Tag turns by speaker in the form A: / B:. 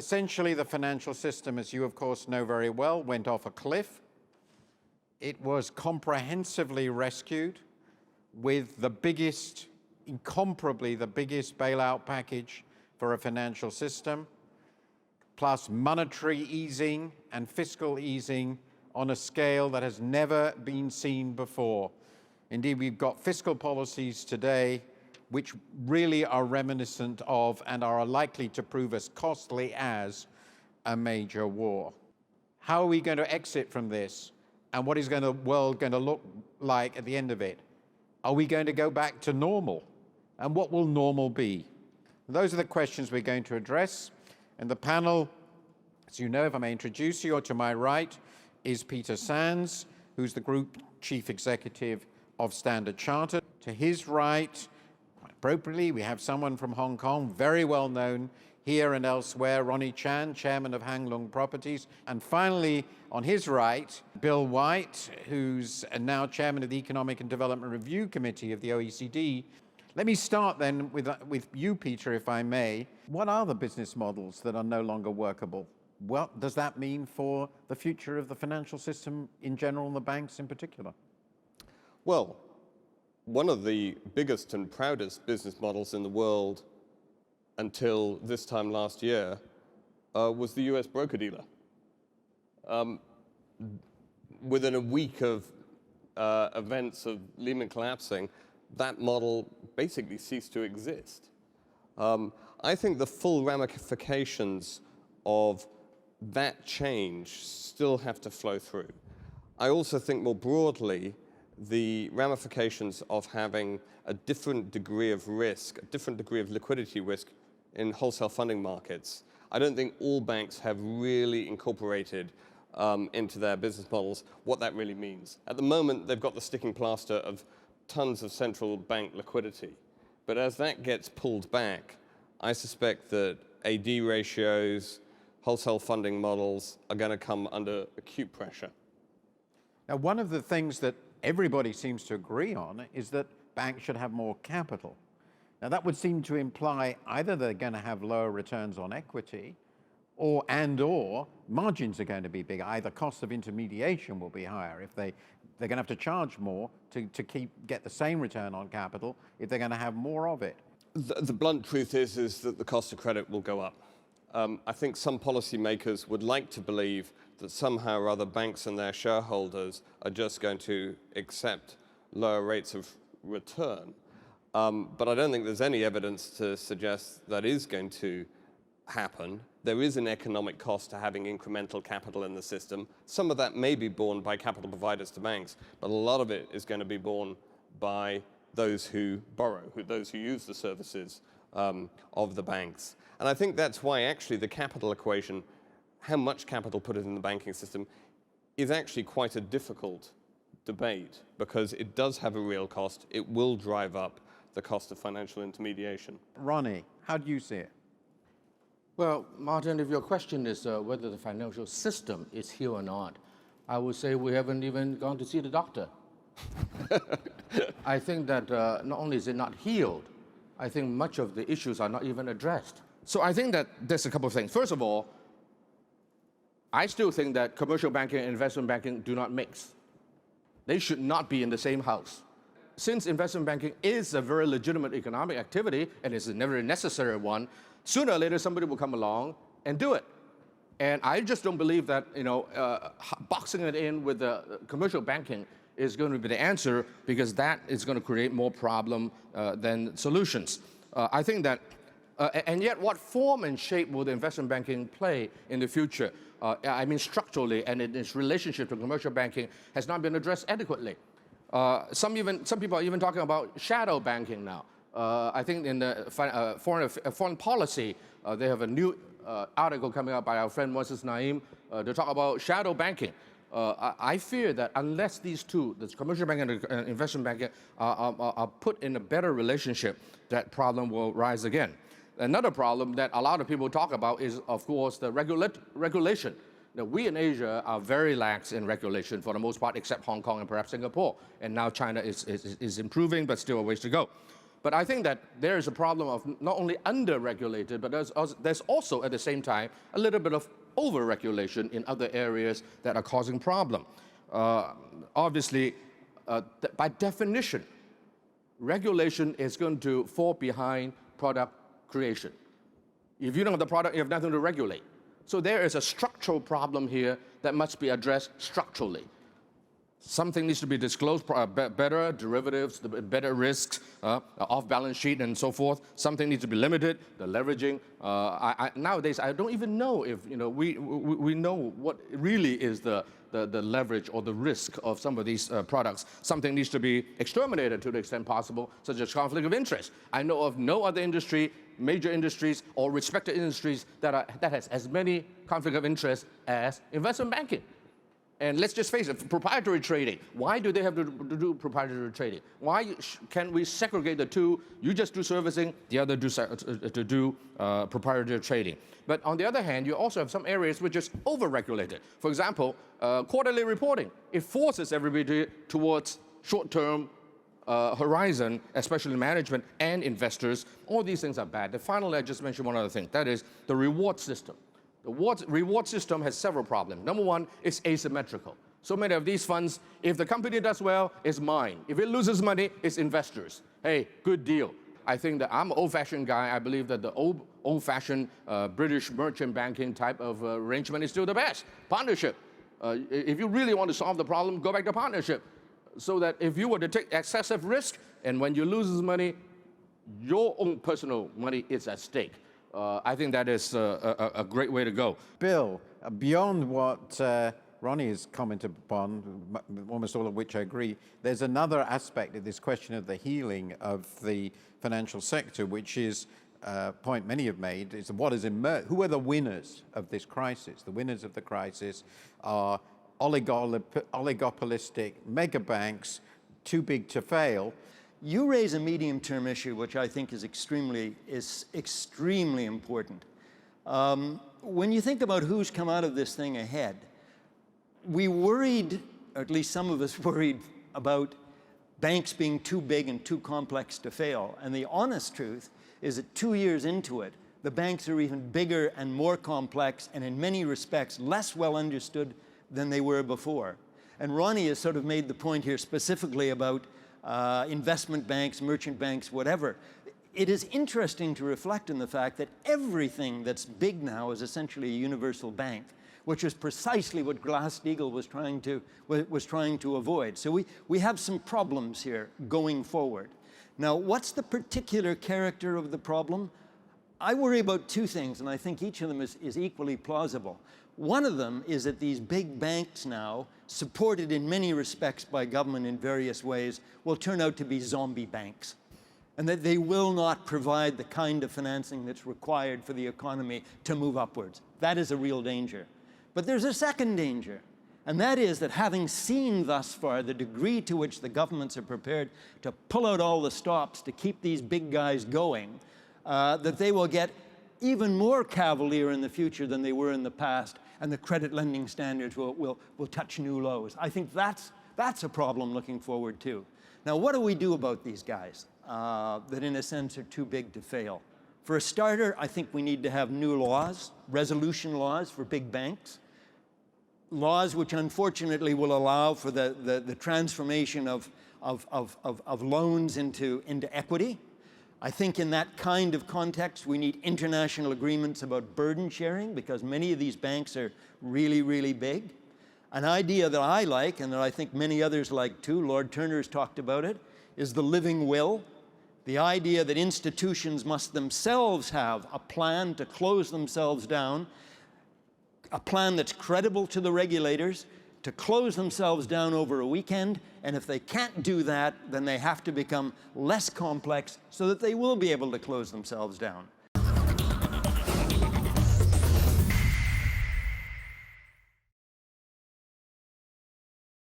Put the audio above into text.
A: Essentially, the financial system, as you of course know very well, went off a cliff. It was comprehensively rescued with the biggest, incomparably the biggest bailout package for a financial system, plus monetary easing and fiscal easing on a scale that has never been seen before. Indeed, we've got fiscal policies today which really are reminiscent of and are likely to prove as costly as a major war. How are we going to exit from this? And what is the world going to look like at the end of it? Are we going to go back to normal? And what will normal be? Those are the questions we're going to address. And the panel, as you know, if I may introduce you, or to my right is Peter Sands, who's the Group Chief Executive of Standard Chartered. To his right, quite appropriately, we have someone from Hong Kong, very well known here and elsewhere, Ronnie Chan, Chairman of Hang Lung Properties. And finally, on his right, Bill White, who's now Chairman of the Economic and Development Review Committee of the OECD. Let me start then with you, Peter, if I may. What are the business models that are no longer workable? What does that mean for the future of the financial system in general and the banks in particular?
B: Well, one of the biggest and proudest business models in the world until this time last year was the US broker-dealer. Within a week of events of Lehman collapsing, that model basically ceased to exist. I think the full ramifications of that change still have to flow through. I also think more broadly, the ramifications of having a different degree of risk, a different degree of liquidity risk in wholesale funding markets. I don't think all banks have really incorporated into their business models what that really means. At the moment, they've got the sticking plaster of tons of central bank liquidity. But as that gets pulled back, I suspect that AD ratios, wholesale funding models are going to come under acute pressure.
A: Now, one of the things that everybody seems to agree on is that banks should have more capital. Now, that would seem to imply either they're going to have lower returns on equity or margins are going to be bigger. Either cost of intermediation will be higher if they're going to have to charge more to get the same return on capital if they're going to have more of it.
B: The blunt truth is that the cost of credit will go up. I think some policymakers would like to believe that somehow or other banks and their shareholders are just going to accept lower rates of return. But I don't think there's any evidence to suggest that is going to happen. There is an economic cost to having incremental capital in the system. Some of that may be borne by capital providers to banks, but a lot of it is going to be borne by those who borrow, those who use the services of the banks. And I think that's why actually the capital equation, how much capital put in the banking system, is actually quite a difficult debate because it does have a real cost. It will drive up the cost of financial intermediation.
A: Ronnie, how do you see it?
C: Well, Martin, if your question is whether the financial system is healed or not, I would say we haven't even gone to see the doctor. I think that not only is it not healed, I think much of the issues are not even addressed. So I think that there's a couple of things. First of all, I still think that commercial banking and investment banking do not mix. They should not be in the same house. Since investment banking is a very legitimate economic activity and is a very necessary one, sooner or later somebody will come along and do it. And I just don't believe that boxing it in with the commercial banking is going to be the answer because that is going to create more problem than solutions. I think that, and yet what form and shape will the investment banking play in the future? I mean structurally and in its relationship to commercial banking has not been addressed adequately. Some people are even talking about shadow banking now. I think in the foreign policy, they have a new article coming out by our friend Moses Naim to talk about shadow banking. I fear that unless these two, the commercial banking and investment banking, are put in a better relationship, that problem will rise again. Another problem that a lot of people talk about is, of course, the regulation. Now, we in Asia are very lax in regulation for the most part, except Hong Kong and perhaps Singapore. And now China is improving, but still a ways to go. But I think that there is a problem of not only under-regulated, but there's also, at the same time, a little bit of over-regulation in other areas that are causing problem. Obviously, by definition, regulation is going to fall behind product creation. If you don't have the product, you have nothing to regulate. So there is a structural problem here that must be addressed structurally. Something needs to be disclosed better, derivatives, better risks, off balance sheet and so forth. Something needs to be limited, the leveraging. Nowadays, I don't even know if we know what really is the leverage or the risk of some of these products. Something needs to be exterminated to the extent possible, such as conflict of interest. I know of no other industry, major industries or respected industries that has as many conflict of interest as investment banking. And let's just face it, proprietary trading. Why do they have to do proprietary trading? Why can't we segregate the two? You just do servicing, the other to do proprietary trading. But on the other hand, you also have some areas which is over-regulated. For example, quarterly reporting. It forces everybody towards short-term horizon, especially management and investors. All these things are bad. Finally, I just mentioned one other thing. That is the reward system. The reward system has several problems. Number one, it's asymmetrical. So many of these funds, if the company does well, it's mine. If it loses money, it's investors. Hey, good deal. I think that I'm an old-fashioned guy. I believe that the old-fashioned British merchant banking type of arrangement is still the best. Partnership. If you really want to solve the problem, go back to partnership. So that if you were to take excessive risk, and when you lose money, your own personal money is at stake. I think that is a great way to go.
A: Bill, beyond what Ronnie has commented upon, almost all of which I agree, there's another aspect of this question of the healing of the financial sector, which is a point many have made, is what is emerged. Who are the winners of this crisis? The winners of the crisis are oligopolistic mega banks, too big to fail.
D: You raise a medium-term issue, which I think is extremely important. When you think about who's come out of this thing ahead, we worried, or at least some of us worried, about banks being too big and too complex to fail. And the honest truth is that 2 years into it, the banks are even bigger and more complex, and in many respects, less well understood than they were before. And Ronnie has sort of made the point here specifically about investment banks, merchant banks, whatever. It is interesting to reflect on the fact that everything that's big now is essentially a universal bank, which is precisely what Glass-Steagall was trying to avoid. So we have some problems here going forward. Now, what's the particular character of the problem? I worry about two things, and I think each of them is equally plausible. One of them is that these big banks now, supported in many respects by government in various ways, will turn out to be zombie banks, and that they will not provide the kind of financing that's required for the economy to move upwards. That is a real danger. But there's a second danger, and that is that having seen thus far the degree to which the governments are prepared to pull out all the stops to keep these big guys going, that they will get even more cavalier in the future than they were in the past, and the credit lending standards will touch new lows. I think that's a problem looking forward too. Now, what do we do about these guys that in a sense are too big to fail? For a starter, I think we need to have new laws, resolution laws for big banks, laws which unfortunately will allow for the transformation of loans into equity. I think in that kind of context, we need international agreements about burden sharing, because many of these banks are really, really big. An idea that I like, and that I think many others like too, Lord Turner's talked about it, is the living will. The idea that institutions must themselves have a plan to close themselves down, a plan that's credible to the regulators, to close themselves down over a weekend, and if they can't do that, then they have to become less complex so that they will be able to close themselves down.